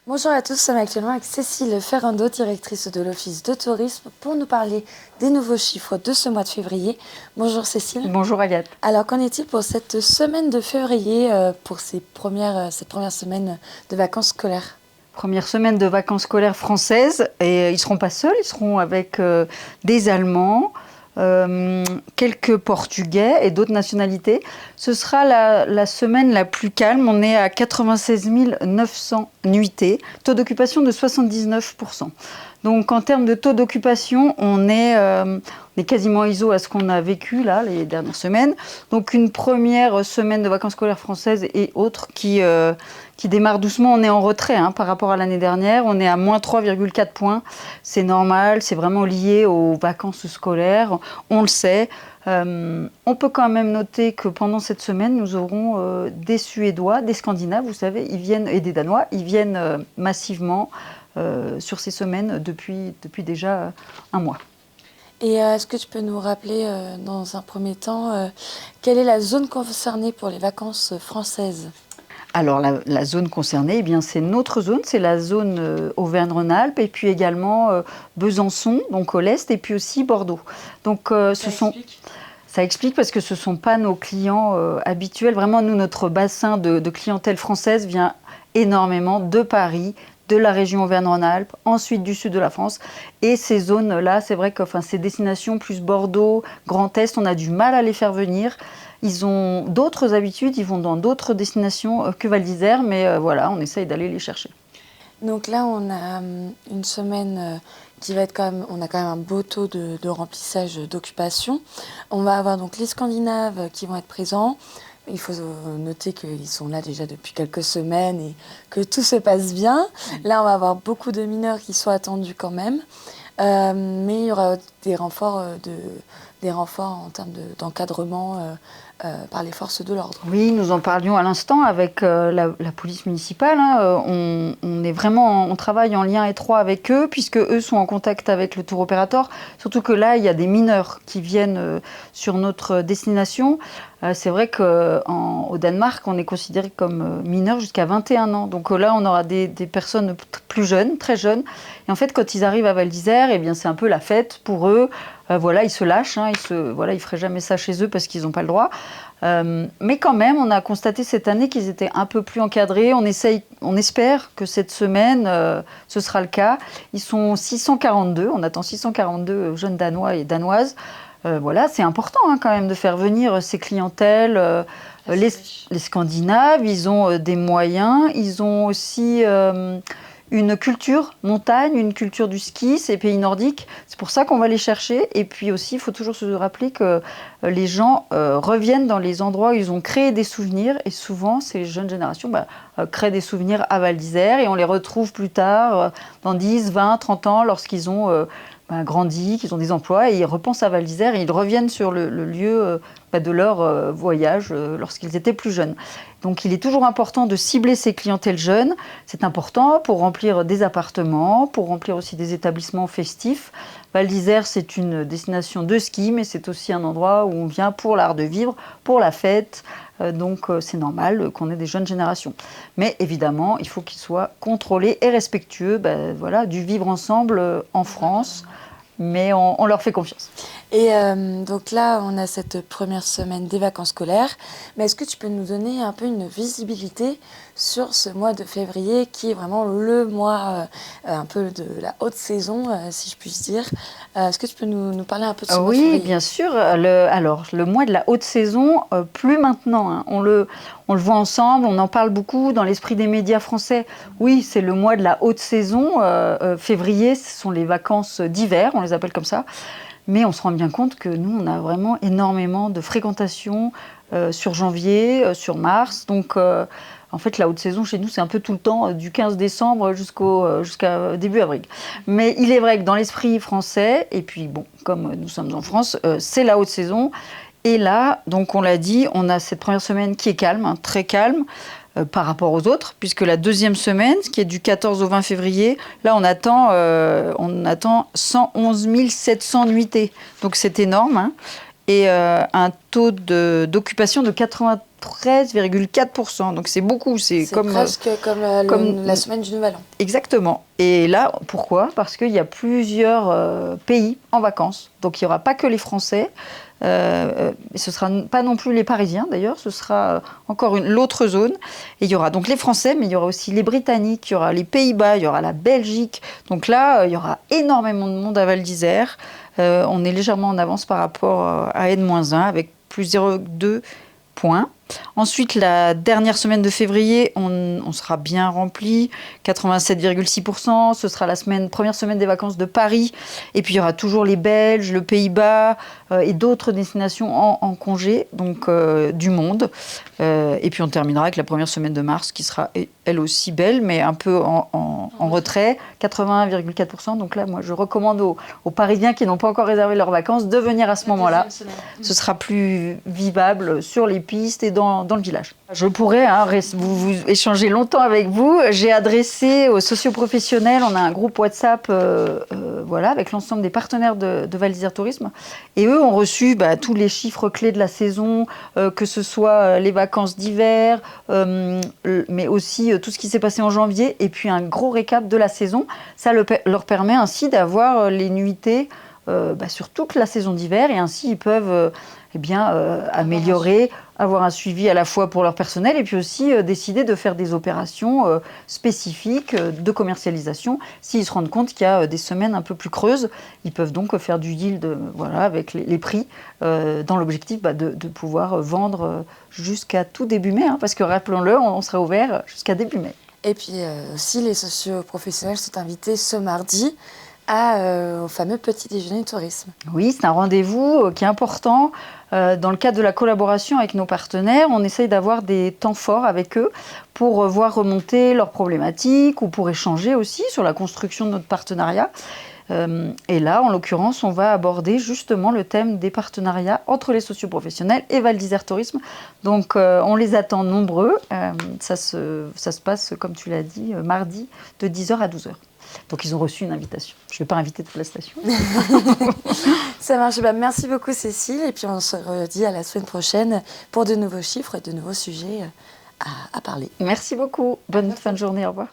Bonjour à tous, nous sommes actuellement avec Cécile Ferrando, directrice de l'Office de tourisme, pour nous parler des nouveaux chiffres de ce mois de février. Bonjour Cécile. Bonjour Agathe. Alors qu'en est-il pour cette semaine de février, pour cette première semaine de vacances scolaires? Première semaine de vacances scolaires françaises, et ils ne seront pas seuls, ils seront avec des Allemands, quelques Portugais et d'autres nationalités. Ce sera la semaine la plus calme, on est à 96 900 nuitées, taux d'occupation de 79%. Donc en termes de taux d'occupation, on est quasiment ISO à ce qu'on a vécu là les dernières semaines. Donc une première semaine de vacances scolaires françaises et autres qui démarre doucement. On est en retrait par rapport à l'année dernière. On est à moins 3,4 points. C'est normal, c'est vraiment lié aux vacances scolaires. On le sait. On peut quand même noter que pendant cette semaine, nous aurons des Suédois, des Scandinaves, vous savez, ils viennent, et des Danois. Ils viennent massivement sur ces semaines depuis déjà un mois. Et est-ce que tu peux nous rappeler, dans un premier temps, quelle est la zone concernée pour les vacances françaises ? Alors la zone concernée, eh bien, c'est notre zone, c'est la zone Auvergne-Rhône-Alpes et puis également Besançon, donc au l'est, et puis aussi Bordeaux. Donc ça explique parce que ce ne sont pas nos clients habituels. Vraiment, nous, notre bassin de clientèle française vient énormément de Paris, de la région Auvergne-Rhône-Alpes, ensuite du sud de la France. Et ces zones-là, c'est vrai que ces destinations plus Bordeaux, Grand Est, on a du mal à les faire venir. Ils ont d'autres habitudes, ils vont dans d'autres destinations que Val d'Isère, mais voilà, on essaye d'aller les chercher. Donc là, on a une semaine qui va être quand même, on a quand même un beau taux de remplissage d'occupation. On va avoir donc les Scandinaves qui vont être présents. Il faut noter qu'ils sont là déjà depuis quelques semaines et que tout se passe bien. Là, on va avoir beaucoup de mineurs qui sont attendus quand même. Mais il y aura des renforts en termes d'encadrement par les forces de l'ordre. Oui, nous en parlions à l'instant avec la police municipale. On travaille en lien étroit avec eux, puisque eux sont en contact avec le tour opérateur. Surtout que là, il y a des mineurs qui viennent sur notre destination. C'est vrai qu'au Danemark, on est considéré comme mineur jusqu'à 21 ans. Donc là, on aura des personnes plus jeunes, très jeunes. Et en fait, quand ils arrivent à Val d'Isère, eh bien, c'est un peu la fête pour eux. Voilà, ils se lâchent. Ils ne feraient jamais ça chez eux parce qu'ils n'ont pas le droit. Mais quand même, on a constaté cette année qu'ils étaient un peu plus encadrés. On espère que cette semaine, ce sera le cas. Ils sont 642. On attend 642 jeunes Danois et Danoises. Voilà, c'est important quand même de faire venir ces clientèles. Les Scandinaves, ils ont des moyens. Ils ont aussi une culture montagne, une culture du ski, ces pays nordiques. C'est pour ça qu'on va les chercher. Et puis aussi, il faut toujours se rappeler que les gens reviennent dans les endroits où ils ont créé des souvenirs. Et souvent, ces jeunes générations créent des souvenirs à Val d'Isère. Et on les retrouve plus tard, dans 10, 20, 30 ans, lorsqu'ils ont grandi, qu'ils ont des emplois. Et ils repensent à Val d'Isère et ils reviennent sur le lieu de leur voyage lorsqu'ils étaient plus jeunes. Donc il est toujours important de cibler ces clientèles jeunes. C'est important pour remplir des appartements, pour remplir aussi des établissements festifs. Val d'Isère, c'est une destination de ski, mais c'est aussi un endroit où on vient pour l'art de vivre, pour la fête. Donc c'est normal qu'on ait des jeunes générations. Mais évidemment, il faut qu'ils soient contrôlés et respectueux du vivre ensemble en France. Mais on leur fait confiance. Et donc là, on a cette première semaine des vacances scolaires. Mais est-ce que tu peux nous donner un peu une visibilité sur ce mois de février qui est vraiment le mois un peu de la haute saison, si je puis dire. Est-ce que tu peux nous parler un peu de ce mois de février ? Oui, bien sûr. Le mois de la haute saison, plus maintenant. On le voit ensemble, on en parle beaucoup dans l'esprit des médias français. Oui, c'est le mois de la haute saison. Février, ce sont les vacances d'hiver, on les appelle comme ça. Mais on se rend bien compte que nous, on a vraiment énormément de fréquentation sur janvier, sur mars. Donc, en fait, la haute saison, chez nous, c'est un peu tout le temps, du 15 décembre jusqu'à début avril. Mais il est vrai que dans l'esprit français, et puis bon, comme nous sommes en France, c'est la haute saison. Et là, donc on l'a dit, on a cette première semaine qui est calme, très calme, par rapport aux autres, puisque la deuxième semaine, ce qui est du 14 au 20 février, là on attend 111 700 nuitées. Donc c'est énorme. Et un taux d'occupation de 93,4%. Donc c'est beaucoup. C'est presque comme la semaine du Nouvel An. Exactement. Et là, pourquoi? Parce qu'il y a plusieurs pays en vacances. Donc il n'y aura pas que les Français. Ce ne sera pas non plus les Parisiens d'ailleurs, ce sera encore l'autre zone. Et il y aura donc les Français, mais il y aura aussi les Britanniques, il y aura les Pays-Bas, il y aura la Belgique. Donc là, il y aura énormément de monde à Val d'Isère. On est légèrement en avance par rapport à N-1 avec plus 0,2 points. Ensuite, la dernière semaine de février, on sera bien rempli, 87,6%. Ce sera la première semaine des vacances de Paris. Et puis, il y aura toujours les Belges, le Pays-Bas et d'autres destinations en congé, donc du monde. Et puis, on terminera avec la première semaine de mars, qui sera elle aussi belle, mais un peu en retrait, 81,4%. Donc là, moi, je recommande aux Parisiens qui n'ont pas encore réservé leurs vacances de venir à ce moment-là. Ce sera plus vivable sur les pistes et dans le village. Je pourrais vous échanger longtemps avec vous. J'ai adressé aux socioprofessionnels, on a un groupe WhatsApp avec l'ensemble des partenaires de Val d'Isère Tourisme. Et eux ont reçu tous les chiffres clés de la saison, que ce soit les vacances d'hiver, mais aussi tout ce qui s'est passé en janvier, et puis un gros récap de la saison. Ça leur permet ainsi d'avoir les nuitées sur toute la saison d'hiver, et ainsi ils peuvent améliorer, avoir un suivi à la fois pour leur personnel et puis aussi décider de faire des opérations spécifiques de commercialisation. S'ils se rendent compte qu'il y a des semaines un peu plus creuses, ils peuvent donc faire du yield avec les prix dans l'objectif de pouvoir vendre jusqu'à tout début mai, parce que rappelons-le, on sera ouvert jusqu'à début mai. Et puis aussi les socioprofessionnels sont invités ce mardi au fameux petit déjeuner de tourisme. Oui, c'est un rendez-vous qui est important. Dans le cadre de la collaboration avec nos partenaires, on essaye d'avoir des temps forts avec eux pour voir remonter leurs problématiques ou pour échanger aussi sur la construction de notre partenariat. Et là, en l'occurrence, on va aborder justement le thème des partenariats entre les socioprofessionnels et Val d'Isère Tourisme. Donc, on les attend nombreux. Ça se passe, comme tu l'as dit, mardi de 10h à 12h. Donc, ils ont reçu une invitation. Je ne vais pas inviter toute la station. Ça marche. Merci beaucoup, Cécile. Et puis, on se redit à la semaine prochaine pour de nouveaux chiffres et de nouveaux sujets à parler. Merci beaucoup. Bonne fin de journée. Au revoir.